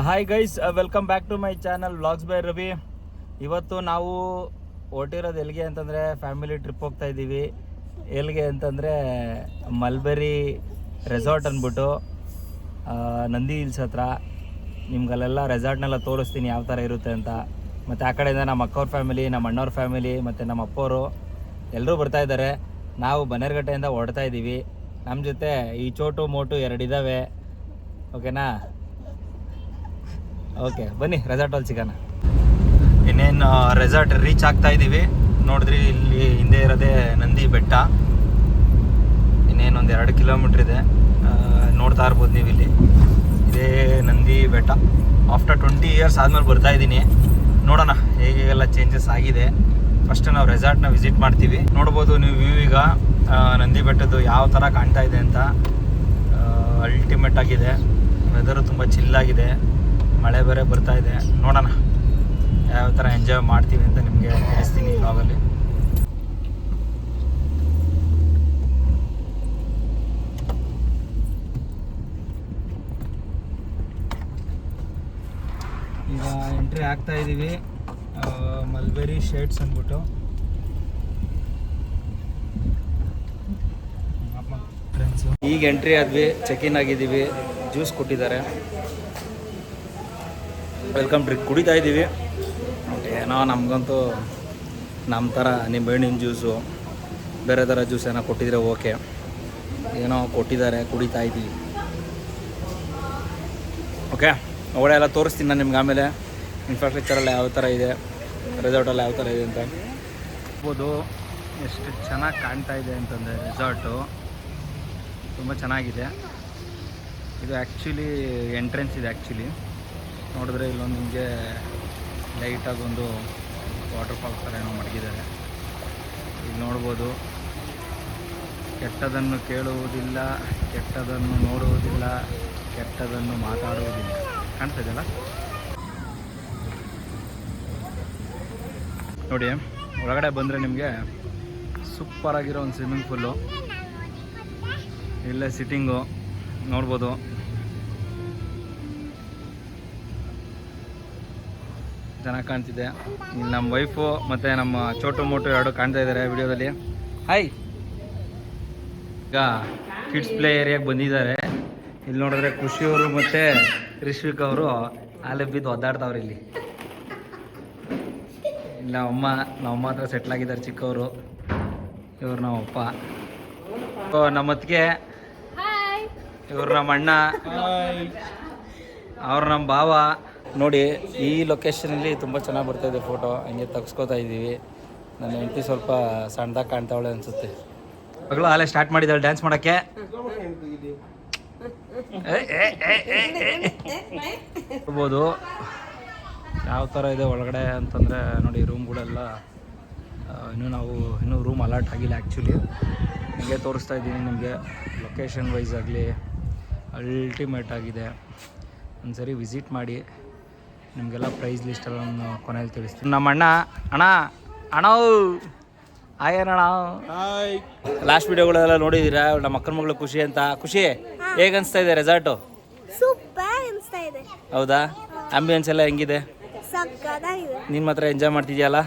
Hi guys, welcome back to my channel vlogs by Ravi. ಇವತ್ತು ನಾವು ಹೊರಟಿರೋದು ಎಲ್ಲಿಗೆ ಅಂತಂದರೆ ಫ್ಯಾಮಿಲಿ ಟ್ರಿಪ್ ಹೋಗ್ತಾ ಇದ್ದೀವಿ. ಎಲ್ಲಿಗೆ ಅಂತಂದರೆ ಮಲ್ಬೆರಿ ರೆಸಾರ್ಟ್ ಅಂದ್ಬಿಟ್ಟು ನಂದಿ ಹಿಲ್ಸ್ ಹತ್ರ. ನಿಮ್ಗಲ್ಲೆಲ್ಲ ರೆಸಾರ್ಟ್ನೆಲ್ಲ ತೋರಿಸ್ತೀನಿ ಯಾವ ಥರ ಇರುತ್ತೆ ಅಂತ. ಮತ್ತು ಆ ಕಡೆಯಿಂದ ನಮ್ಮ ಅಕ್ಕವ್ರ ಫ್ಯಾಮಿಲಿ, ನಮ್ಮ ಅಣ್ಣವ್ರ ಫ್ಯಾಮಿಲಿ ಮತ್ತು ನಮ್ಮ ಅಪ್ಪವರು ಎಲ್ಲರೂ ಬರ್ತಾಯಿದ್ದಾರೆ. ನಾವು ಬನ್ನೇರುಘಟ್ಟೆಯಿಂದ ಹೊರಡ್ತಾ ಇದ್ದೀವಿ. ನಮ್ಮ ಜೊತೆ ಈ ಚೋಟು ಮೋಟು ಎರಡಿದ್ದಾವೆ. ಓಕೆನಾ? ಓಕೆ, ಬನ್ನಿ ರೆಸಾರ್ಟಲ್ಲಿ ಸಿಗೋಣ. ಇನ್ನೇನು ರೆಸಾರ್ಟ್ ರೀಚ್ ಆಗ್ತಾ ಇದ್ದೀವಿ. ನೋಡಿದ್ರಿ, ಇಲ್ಲಿ ಹಿಂದೆ ಇರೋದೇ ನಂದಿ ಬೆಟ್ಟ. ಇನ್ನೇನೊಂದು 2 ಕಿಲೋಮೀಟ್ರ್ ಇದೆ. ನೋಡ್ತಾ ಇರ್ಬೋದು ನೀವು, ಇಲ್ಲಿ ಇದೇ ನಂದಿ ಬೆಟ್ಟ. ಆಫ್ಟರ್ 20 ಇಯರ್ಸ್ ಆದಮೇಲೆ ಬರ್ತಾ ಇದ್ದೀನಿ. ನೋಡೋಣ ಹೇಗೆಲ್ಲ ಚೇಂಜಸ್ ಆಗಿದೆ. ಫಸ್ಟ್ ನಾವು ರೆಸಾರ್ಟ್ನ ವಿಸಿಟ್ ಮಾಡ್ತೀವಿ. ನೋಡ್ಬೋದು ನೀವು ವ್ಯೂ ಈಗ ನಂದಿ ಬೆಟ್ಟದ್ದು ಯಾವ ಥರ ಕಾಣ್ತಾ ಇದೆ ಅಂತ. ಅಲ್ಟಿಮೇಟ್ ಆಗಿದೆ. ವೆದರು ತುಂಬ ಚಿಲ್ಲಾಗಿದೆ. ಮಳೆ ಬೇರೆ ಬರ್ತಾ ಇದೆ. ನೋಡೋಣ ಯಾವ ಥರ ಎಂಜಾಯ್ ಮಾಡ್ತೀವಿ ಅಂತ ನಿಮಗೆ ತಿಳಿಸ್ತೀನಿ ಈ ವ್ಲಾಗಲ್ಲಿ. ಈಗ ಎಂಟ್ರಿ ಆಗ್ತಾ ಇದ್ದೀವಿ. ಮಲ್ಬೆರಿ ಶೇಡ್ಸ್ ಅಂದ್ಬಿಟ್ಟು ಈಗ ಎಂಟ್ರಿ ಆದ್ವಿ. ಚೆಕ್ ಇನ್ ಆಗಿದ್ದೀವಿ. ಜ್ಯೂಸ್ ಕೊಟ್ಟಿದ್ದಾರೆ. ವೆಲ್ಕಮ್ ಡ್ರಿಂಕ್ ಕುಡಿತಾ ಇದ್ದೀವಿ. ಏನೋ ನಮಗಂತೂ ನಮ್ಮ ಥರ ನಿಂಬೆಹಣ್ಣಿನ ಜ್ಯೂಸು, ಬೇರೆ ಥರ ಜ್ಯೂಸ್ ಏನೋ ಕೊಟ್ಟಿದ್ರೆ ಓಕೆ. ಏನೋ ಕೊಟ್ಟಿದ್ದಾರೆ, ಕುಡಿತಾ ಇದ್ದೀವಿ. ಓಕೆ, ಒಳ್ಳೆ ಎಲ್ಲ ತೋರಿಸ್ತೀನಿ ನಾನು ನಿಮ್ಗೆ ಆಮೇಲೆ. ಇನ್ಫ್ರಾಸ್ಟ್ರಕ್ಚರೆಲ್ಲ ಯಾವ ಥರ ಇದೆ, ರೆಸಾರ್ಟೆಲ್ಲ ಯಾವ ಥರ ಇದೆ ಅಂತ ನೋಡ್ಬೋದು. ಎಷ್ಟು ಚೆನ್ನಾಗಿ ಕಾಣ್ತಾ ಇದೆ ಅಂತಂದರೆ ರೆಸಾರ್ಟು ತುಂಬ ಚೆನ್ನಾಗಿದೆ. ಇದು ಆ್ಯಕ್ಚುಲಿ ಎಂಟ್ರೆನ್ಸ್ ಇದೆ. ಆ್ಯಕ್ಚುಲಿ ನೋಡಿದ್ರೆ ಇಲ್ಲೊಂದು ನಿಮಗೆ ಲೈಟಾಗಿ ಒಂದು ವಾಟರ್ ಫಾಲ್ಸ್ ಥರ ಏನೋ ಮಡಗಿದ್ದಾರೆ. ಇಲ್ಲಿ ನೋಡ್ಬೋದು, ಕೆಟ್ಟದನ್ನು ಕೇಳುವುದಿಲ್ಲ, ಕೆಟ್ಟದನ್ನು ನೋಡುವುದಿಲ್ಲ, ಕೆಟ್ಟದನ್ನು ಮಾತಾಡುವುದಿಲ್ಲ. ಕಾಣ್ತಾ ಇದೆಯಲ್ಲ ನೋಡಿ. ಒಳಗಡೆ ಬಂದರೆ ನಿಮಗೆ ಸೂಪರಾಗಿರೋ ಒಂದು ಸ್ವಿಮ್ಮಿಂಗ್ ಪೂಲು, ಇಲ್ಲೇ ಸಿಟ್ಟಿಂಗು ನೋಡ್ಬೋದು. ಚೆನ್ನಾಗಿ ಕಾಣ್ತಿದೆ. ಇಲ್ಲಿ ನಮ್ಮ ವೈಫು ಮತ್ತು ನಮ್ಮ ಚೋಟು ಮೋಟು ಎರಡು ಕಾಣ್ತಾ ಇದ್ದಾರೆ ವಿಡಿಯೋದಲ್ಲಿ. ಹಾಯ್. ಈಗ ಕಿಡ್ಸ್ ಪ್ಲೇ ಏರಿಯಾಗೆ ಬಂದಿದ್ದಾರೆ. ಇಲ್ಲಿ ನೋಡಿದ್ರೆ ಖುಷಿಯವರು ಮತ್ತು ರಿಶ್ವಿಕ್ ಅವರು ಅಲ್ಲೇ ಬಿದ್ದು ಒದ್ದಾಡ್ತಾವ್ರು. ಇಲ್ಲಿ ನಮ್ಮ ಹತ್ರ ಸೆಟ್ಲಾಗಿದ್ದಾರೆ ಚಿಕ್ಕವರು. ಇವ್ರು ನಮ್ಮ ಅಪ್ಪ, ನಮ್ಮ ಅತ್ತಿಗೆ, ಇವ್ರು ನಮ್ಮ ಅಣ್ಣ, ಅವ್ರು ನಮ್ಮ ಭಾವ. ನೋಡಿ, ಈ ಲೊಕೇಶನಲ್ಲಿ ತುಂಬ ಚೆನ್ನಾಗಿ ಬರ್ತಾಯಿದೆ ಫೋಟೋ. ಹಂಗೆ ತೆಗ್ಸ್ಕೊತಾ ಇದ್ದೀವಿ. ನನ್ನ ಹೆಂಡತಿ ಸ್ವಲ್ಪ ಸಣ್ಣದಾಗಿ ಕಾಣ್ತಾವಳೆ ಅನಿಸುತ್ತೆ. ಮಗಳು ಅಲ್ಲೇ ಸ್ಟಾರ್ಟ್ ಮಾಡಿದ್ದಾಳೆ ಡ್ಯಾನ್ಸ್ ಮಾಡೋಕ್ಕೆ. ನೋಡ್ಬೋದು ಯಾವ ಥರ ಇದೆ ಒಳಗಡೆ ಅಂತಂದರೆ. ನೋಡಿ, ರೂಮ್ಗಳೆಲ್ಲ ಇನ್ನೂ ರೂಮ್ ಅಲಾಟ್ ಆಗಿಲ್ಲ. ಆ್ಯಕ್ಚುಲಿ ನಿಮಗೆ ತೋರಿಸ್ತಾ ಇದ್ದೀನಿ. ನಿಮಗೆ ಲೊಕೇಶನ್ ವೈಸ್ ಆಗಲಿ ಅಲ್ಟಿಮೇಟ್ ಆಗಿದೆ. ಒಂದು ಸರಿ ವಿಸಿಟ್ ಮಾಡಿ. ನಿಮಗೆಲ್ಲ ಪ್ರೈಸ್ ಲಿಸ್ಟೆಲ್ಲ ನಾನು ಕೊನೆಯಲ್ಲಿ ತಿಳಿಸ್ತೀನಿ. ನಮ್ಮ ಅಣ್ಣ ಆಯನಣ್ಣ ಲಾಸ್ಟ್ ವಿಡಿಯೋಗಳೆಲ್ಲ ನೋಡಿದ್ದೀರಾ. ನಮ್ಮ ಅಕ್ಕನ ಮಗಳು ಖುಷಿ ಅಂತ. ಖುಷಿ, ಹೇಗೆ ಅನಿಸ್ತಾ ಇದೆ ರೆಸಾರ್ಟು? ಸೂಪರ್ ಅನಿಸ್ತಾ ಇದೆ. ಹೌದಾ? ಆಂಬಿಯನ್ಸ್ ಎಲ್ಲ ಹೆಂಗಿದೆ? ಸಕ್ಕತ್ತಾಗಿದೆ. ನೀನು ಮಾತ್ರ ಎಂಜಾಯ್ ಮಾಡ್ತಿದ್ಯಲ್ಲ?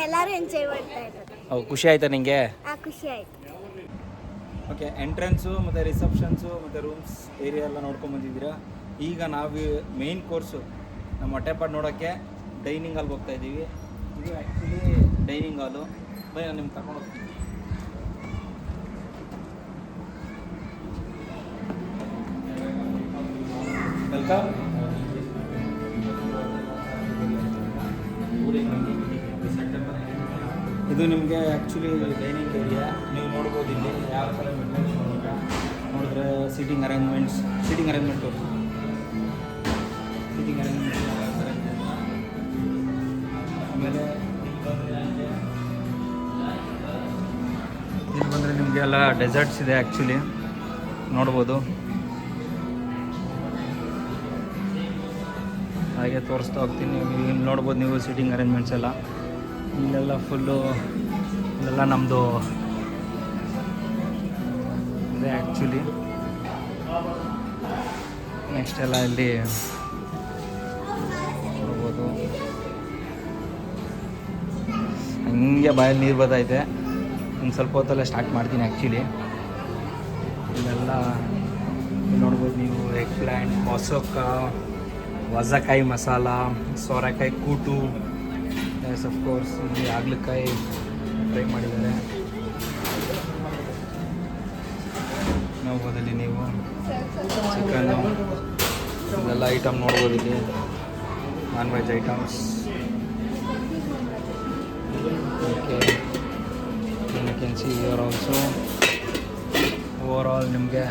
ಎಲ್ಲರೂ ಎಂಜಾಯ್ ಮಾಡ್ತಾ ಇದ್ದಾರೆ. ಖುಷಿ ಆಯ್ತಾ ನಿಂಗೆ? ಖುಷಿ ಆಯ್ತು. ಓಕೆ, ಎಂಟ್ರೆನ್ಸು ಮತ್ತು ರಿಸೆಪ್ಷನ್ಸು ಮತ್ತು ರೂಮ್ಸ್ ಏರಿಯಾ ಎಲ್ಲ ನೋಡ್ಕೊಂಡು ಬಂದಿದ್ದೀರಾ. ಈಗ ನಾವು ಮೇನ್ ಕೋರ್ಸು ನಮ್ಮ ಹೊಟ್ಟೆಪಾಡು ನೋಡೋಕ್ಕೆ ಡೈನಿಂಗ್ ಹಾಲ್ಗೆ ಹೋಗ್ತಾ ಇದ್ದೀವಿ. ಇದು ಆ್ಯಕ್ಚುಲಿ ಡೈನಿಂಗ್ ಹಾಲು. ಬೈ, ನಾನು ನಿಮ್ಗೆ ಕರ್ಕೊಂಡು ಹೋಗ್ತೀನಿ. ವೆಲ್ಕಮ್. ಇದು ನಿಮಗೆ ಆ್ಯಕ್ಚುಲಿ ಡೈನಿಂಗ್ ಏರಿಯಾ. ನೀವು ನೋಡ್ಬೋದು ಇಲ್ಲಿ ಯಾವ ಥರ ನೋಡಿದ್ರೆ ಸೀಟಿಂಗ್ ಅರೇಂಜ್ಮೆಂಟ್ ಆಮೇಲೆ ಇಲ್ಲಿ ಬಂದರೆ ನಿಮಗೆ ಎಲ್ಲ ಡೆಸರ್ಟ್ಸ್ ಇದೆ. ಆ್ಯಕ್ಚುಲಿ ನೋಡ್ಬೋದು. ಹಾಗೆ ತೋರಿಸ್ತಾ ಹೋಗ್ತೀನಿ. ಇಲ್ಲಿ ನೋಡ್ಬೋದು ನೀವು ಸೀಟಿಂಗ್ ಅರೇಂಜ್ಮೆಂಟ್ಸ್ ಎಲ್ಲ. ಇಲ್ಲೆಲ್ಲ ಫುಲ್ಲು ಇಲ್ಲೆಲ್ಲ ನಮ್ಮದು ಇದೆ ಆ್ಯಕ್ಚುಲಿ. ನೆಕ್ಸ್ಟ್ ಎಲ್ಲ ಇಲ್ಲಿ ನೋಡಬೇಕು. ಹಂಗೆ ಬಾಯಲ್ಲಿ ನೀರು ಬರ್ತೈತೆ. ಒಂದು ಸ್ವಲ್ಪ ಹೊತ್ತಲ್ಲೇ ಸ್ಟಾರ್ಟ್ ಮಾಡ್ತೀನಿ ಆ್ಯಕ್ಚುಲಿ. ಇಲ್ಲೆಲ್ಲ ನೋಡ್ಬೋದು ನೀವು, ಎಗ್ ಪ್ಲ್ಯಾಂಟ್, ಮೊಸೊಕ್ಕ, ವಜಕಾಯಿ ಮಸಾಲ, ಸೋರೆಕಾಯಿ ಕೂಟು, ಎಸ್ ಅಫ್ಕೋರ್ಸ್ ಇಲ್ಲಿ ಹಾಗಲಕಾಯಿ ಫ್ರೈ ಮಾಡಿದ್ದಾರೆ. ನೋಡ್ಬೋದಲ್ಲಿ ನೀವು ಚಿಕನ್ನು ಇದೆಲ್ಲ ಐಟಮ್ ನೋಡ್ಬೋದು ಇಲ್ಲಿ, non veg items. Okay, you can see here also. Overall ನಿಮಗೆ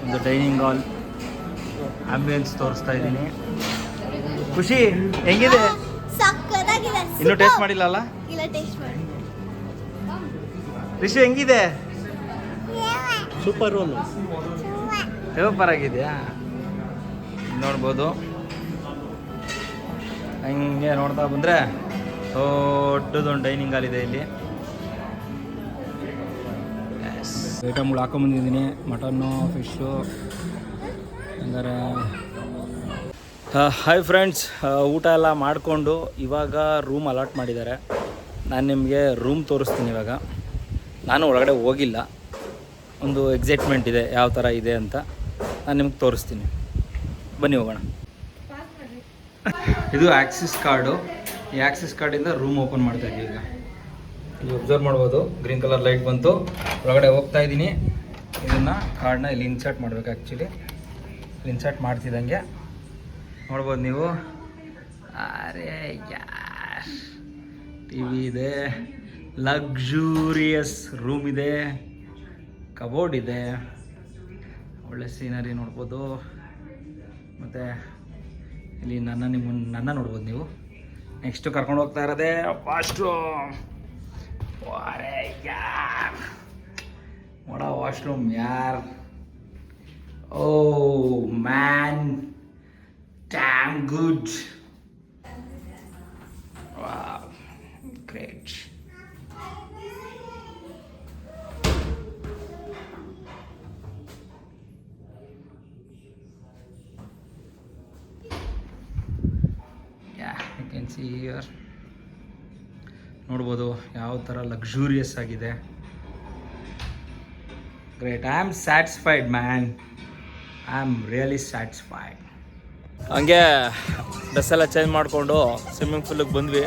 ಒಂದು ಡೈನಿಂಗ್ ಹಾಲ್ ಆಂಬಿಯನ್ಸ್ ತೋರಿಸ್ತಾ ಇದ್ದೀನಿ. ಖುಷಿ ಹೆಂಗಿದೆ? ಸಕ್ಕತ್ತಾಗಿದೆ. ಇನ್ನೂ ಟೇಸ್ಟ್ ಮಾಡಿಲ್ಲ ಅಲ್ಲ? ಇಲ್ಲ, ಟೇಸ್ಟ್ ಮಾಡಿ. ರಿಷಿ ಹೆಂಗಿದೆ? ಸೂಪರ್ ರೋಲು ಸೂಪರ್ ಆಗಿದೆಯಾ? ನೋಡ್ಬೋದು. ಹಂಗೆ ನೋಡ್ತಾ ಬಂದರೆ ದೊಡ್ಡದೊಂದು ಡೈನಿಂಗ್ ಹಾಲ್ ಇದೆ ಇಲ್ಲಿ. ಐಟಮ್ಗಳು ಹಾಕೊಂಬಂದಿದ್ದೀನಿ, ಮಟನ್ನು, ಫಿಶ್ಶು. ಹಂಗಾರೆ ಹಾಯ್ ಫ್ರೆಂಡ್ಸ್, ಊಟ ಎಲ್ಲ ಮಾಡಿಕೊಂಡು ಇವಾಗ ರೂಮ್ ಅಲಾಟ್ ಮಾಡಿದ್ದಾರೆ. ನಾನು ನಿಮಗೆ ರೂಮ್ ತೋರಿಸ್ತೀನಿ ಇವಾಗ. ನಾನು ಒಳಗಡೆ ಹೋಗಿಲ್ಲ, ಒಂದು ಎಕ್ಸೈಟ್ಮೆಂಟ್ ಇದೆ ಯಾವ ಥರ ಇದೆ ಅಂತ. ನಾನು ನಿಮ್ಗೆ ತೋರಿಸ್ತೀನಿ, ಬನ್ನಿ ಹೋಗೋಣ. ಇದು ಆ್ಯಕ್ಸಿಸ್ ಕಾರ್ಡು. ಈ ಆ್ಯಕ್ಸಿಸ್ ಕಾರ್ಡಿಂದ ರೂಮ್ ಓಪನ್ ಮಾಡ್ತಾ ಇದ್ದೀವಿ ಈಗ. ಇಲ್ಲಿ ಒಬ್ಸರ್ವ್ ಮಾಡ್ಬೋದು, ಗ್ರೀನ್ ಕಲರ್ ಲೈಟ್ ಬಂತು. ಒಳಗಡೆ ಹೋಗ್ತಾ ಇದ್ದೀನಿ. ಇದನ್ನು ಕಾರ್ಡನ್ನ ಇಲ್ಲಿ ಇನ್ಸರ್ಟ್ ಮಾಡಬೇಕು. ಆ್ಯಕ್ಚುಲಿ ಇಲ್ಲಿ ಇನ್ಸರ್ಟ್ ಮಾಡ್ತಿದ್ದಂಗೆ ನೋಡ್ಬೋದು ನೀವು. ಅರೆ ಯಾರ್, ಟಿ ವಿ ಇದೆ, ಲಕ್ಸುರಿಯಸ್ ರೂಮ್ ಇದೆ, ಕಬೋರ್ಡ್ ಇದೆ, ಒಳ್ಳೆ ಸೀನರಿ ನೋಡ್ಬೋದು. ಮತ್ತು ಇಲ್ಲಿ ನನ್ನ ನೋಡ್ಬೋದು ನೀವು. ನೆಕ್ಸ್ಟು ಕರ್ಕೊಂಡು ಹೋಗ್ತಾ ಇರೋದೇ ವಾಶ್ರೂಮ್. ಅರೆ ಯಾರ್, what a washroom yaar. Oh man, damn good. Wow, great. Yeah, you can see here. ನೋಡ್ಬೋದು ಯಾವ ಥರ ಲಕ್ಸುರಿಯಸ್ ಆಗಿದೆ. Great, I am satisfied man, I am really satisfied. ಹಂಗೆ ಡ್ರೆಸ್ ಎಲ್ಲ ಚೇಂಜ್ ಮಾಡಿಕೊಂಡು ಸ್ವಿಮ್ಮಿಂಗ್ ಪೂಲಿಗೆ ಬಂದ್ವಿ.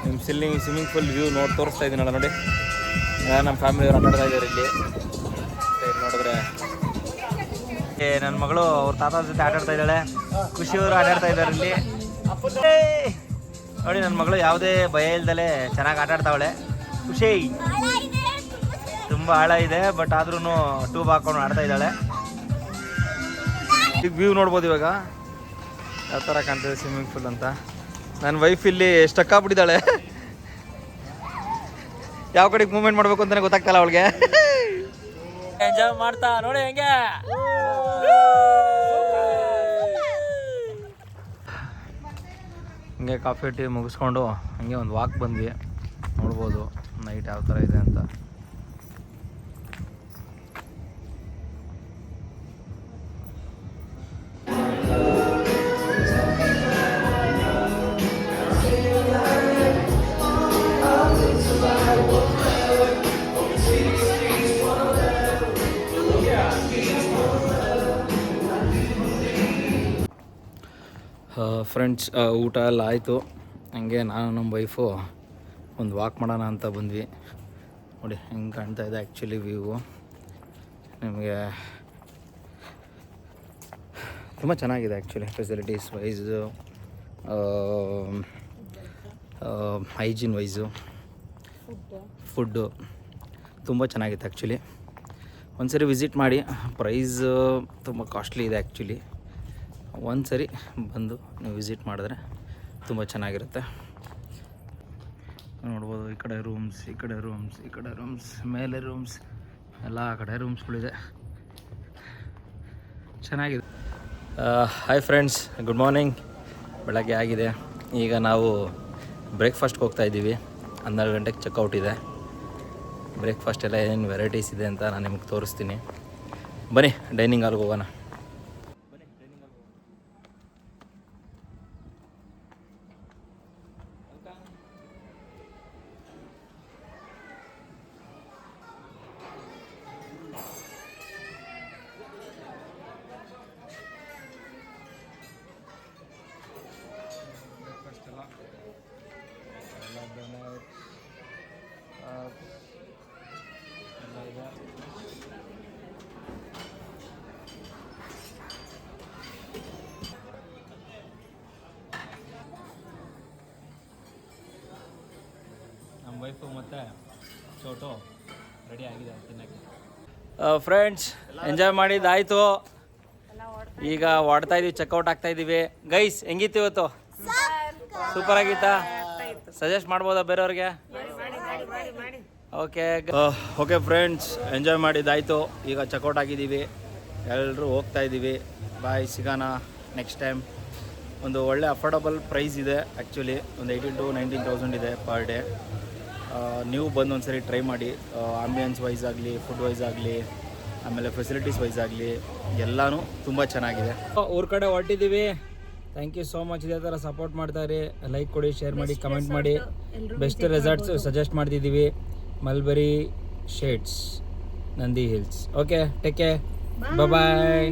ನಿಮ್ಮ ಸ್ವಿಮ್ಮಿಂಗ್ ಪೂಲ್ ವ್ಯೂ ತೋರಿಸ್ತಾ ಇದ್ದೀನಲ್ಲ ನೋಡಿ. ನಮ್ಮ ಫ್ಯಾಮಿಲಿಯವ್ರು ಆಟಾಡ್ತಾ ಇದ್ದಾರೆ ಇಲ್ಲಿ. ನೋಡಿದ್ರೆ ನನ್ನ ಮಗಳು ಅವ್ರ ತಾತನ ಜೊತೆ ಆಟಾಡ್ತಾ ಇದ್ದಾಳೆ. ಖುಷಿಯವರು ಆಟಾಡ್ತಾ ಇದ್ದಾರೆ ಇಲ್ಲಿ ನೋಡಿ. ನನ್ನ ಮಗಳು ಯಾವುದೇ ಭಯ ಇಲ್ದಲೆ ಚೆನ್ನಾಗಿ ಆಟಾಡ್ತಾವಳೆ. ಖುಷಿ ತುಂಬ ಆಳ ಇದೆ, ಬಟ್ ಆದ್ರೂ ಟ್ಯೂಬ್ ಹಾಕೊಂಡು ಆಡ್ತಾ ಇದ್ದಾಳೆ. ಈಗ ವ್ಯೂ ನೋಡ್ಬೋದು ಇವಾಗ ಯಾವ ಥರ ಕಾಣ್ತದೆ ಸ್ವಿಮ್ಮಿಂಗ್ ಪೂಲ್ ಅಂತ. ನನ್ನ ವೈಫ್ ಇಲ್ಲಿ ಸ್ಟಕ್ ಆಗ್ಬಿಟ್ಟಿದ್ದಾಳೆ. ಯಾವ ಕಡೆಗೆ ಮೂವ್ಮೆಂಟ್ ಮಾಡಬೇಕು ಅಂತಲೇ ಗೊತ್ತಾಗ್ತಲ್ಲ ಅವಳಿಗೆ. ಎಂಜಾಯ್ ಮಾಡ್ತಾ ನೋಡಿ ಹೆಂಗೆ. ಹಂಗೆ ಕಾಫಿ ಟೀ ಮುಗಿಸ್ಕೊಂಡು ಹಂಗೆ ಒಂದು ವಾಕ್ ಬಂದ್ವಿ. ನೋಡ್ಬೋದು ನೈಟ್ ಯಾವ ಥರ ಇದೆ ಅಂತ. ಫ್ರೆಂಡ್ಸ್, ಊಟ ಎಲ್ಲ ಆಯಿತು. ಹಂಗೆ ನಾನು ನಮ್ಮ ವೈಫು ಒಂದು ವಾಕ್ ಮಾಡೋಣ ಅಂತ ಬಂದ್ವಿ. ನೋಡಿ ಹೆಂಗೆ ಕಾಣ್ತಾ ಇದೆ ಆ್ಯಕ್ಚುಲಿ ವ್ಯೂ. ನಿಮಗೆ ತುಂಬ ಚೆನ್ನಾಗಿದೆ actually, facilities wise, hygiene wise, food ತುಂಬ ಚೆನ್ನಾಗಿತ್ತು ಆ್ಯಕ್ಚುಲಿ. ಒಂದ್ಸರಿ ವಿಸಿಟ್ ಮಾಡಿ. ಪ್ರೈಸ್ ತುಂಬ ಕಾಸ್ಟ್ಲಿ ಇದೆ ಆ್ಯಕ್ಚುಲಿ. ಒಂದು ಸರಿ ಬಂದು ನೀವು ವಿಸಿಟ್ ಮಾಡಿದ್ರೆ ತುಂಬ ಚೆನ್ನಾಗಿರುತ್ತೆ. ನೋಡ್ಬೋದು ಈ ಕಡೆ ರೂಮ್ಸ್, ಈ ಕಡೆ ರೂಮ್ಸ್, ಈ ಕಡೆ ರೂಮ್ಸ್, ಮೇಲೆ ರೂಮ್ಸ್, ಎಲ್ಲ ಕಡೆ ರೂಮ್ಸ್ಗಳಿದೆ. ಚೆನ್ನಾಗಿದೆ. Hi friends, good morning. ಬೆಳಗ್ಗೆ ಆಗಿದೆ. ಈಗ ನಾವು ಬ್ರೇಕ್ಫಾಸ್ಟ್ಗೆ ಹೋಗ್ತಾಯಿದ್ದೀವಿ. 12 ಗಂಟೆಗೆ ಚೆಕ್ಔಟ್ ಇದೆ. ಬ್ರೇಕ್ಫಾಸ್ಟ್ ಎಲ್ಲ ಏನೇನು ವೆರೈಟೀಸ್ ಇದೆ ಅಂತ ನಾನು ನಿಮಗೆ ತೋರಿಸ್ತೀನಿ. ಬನ್ನಿ ಡೈನಿಂಗ್ ಹಾಲ್ಗೆ ಹೋಗೋಣ. ವೈಫು ಮತ್ತು ಚೋಟು ರೆಡಿ ಆಗಿದೆ ತಿನ್ನೋಕ್ಕೆ. ಫ್ರೆಂಡ್ಸ್ ಎಂಜಾಯ್ ಮಾಡಿದ್ದಾಯಿತು. ಈಗ ಓಡ್ತಾ ಇದೀವಿ, ಚೆಕ್ಔಟ್ ಆಗ್ತಾ ಇದ್ದೀವಿ. ಗೈಸ್ ಹೆಂಗಿತ್ತು ಇವತ್ತು? ಸೂಪರ್ ಆಗಿತ್ತಾ? ಸಜೆಸ್ಟ್ ಮಾಡ್ಬೋದಾ ಬೇರೆಯವ್ರಿಗೆ? ಓಕೆ ಫ್ರೆಂಡ್ಸ್, ಎಂಜಾಯ್ ಮಾಡಿದ್ದಾಯಿತು. ಈಗ ಚೆಕ್ಔಟ್ ಆಗಿದ್ದೀವಿ, ಎಲ್ಲರೂ ಹೋಗ್ತಾ ಇದ್ದೀವಿ. ಬಾಯ್, ಸಿಗೋಣ ನೆಕ್ಸ್ಟ್ ಟೈಮ್. ಒಂದು ಒಳ್ಳೆ ಅಫೋರ್ಡಬಲ್ ಪ್ರೈಸ್ ಇದೆ ಆ್ಯಕ್ಚುಲಿ, ಒಂದು 18,000 to 19,000 ಇದೆ ಪರ್ ಡೇ. ನೀವು ಬಂದು ಒಂದ್ಸರಿ ಟ್ರೈ ಮಾಡಿ. ಆಂಬಿಯನ್ಸ್ ವೈಸ್ ಆಗಲಿ, ಫುಡ್ ವೈಸ್ ಆಗಲಿ, ಆಮೇಲೆ ಫೆಸಿಲಿಟೀಸ್ ವೈಸ್ ಆಗಲಿ ಎಲ್ಲನೂ ತುಂಬ ಚೆನ್ನಾಗಿದೆ. ಊರ ಕಡೆ ಹೊರಟಿದ್ದೀವಿ. Thank you so much. ಇದೇ ಥರ ಸಪೋರ್ಟ್ ಮಾಡ್ತಾಯಿರಿ. ಲೈಕ್ ಕೊಡಿ, ಶೇರ್ ಮಾಡಿ, ಕಮೆಂಟ್ ಮಾಡಿ. ಬೆಸ್ಟ್ ರೆಸಾರ್ಟ್ಸ್ ಸಜೆಸ್ಟ್ ಮಾಡ್ತಿದ್ದೀವಿ. Mulberry shades, Nandi hills. Okay, take care, ಬಾಯ್.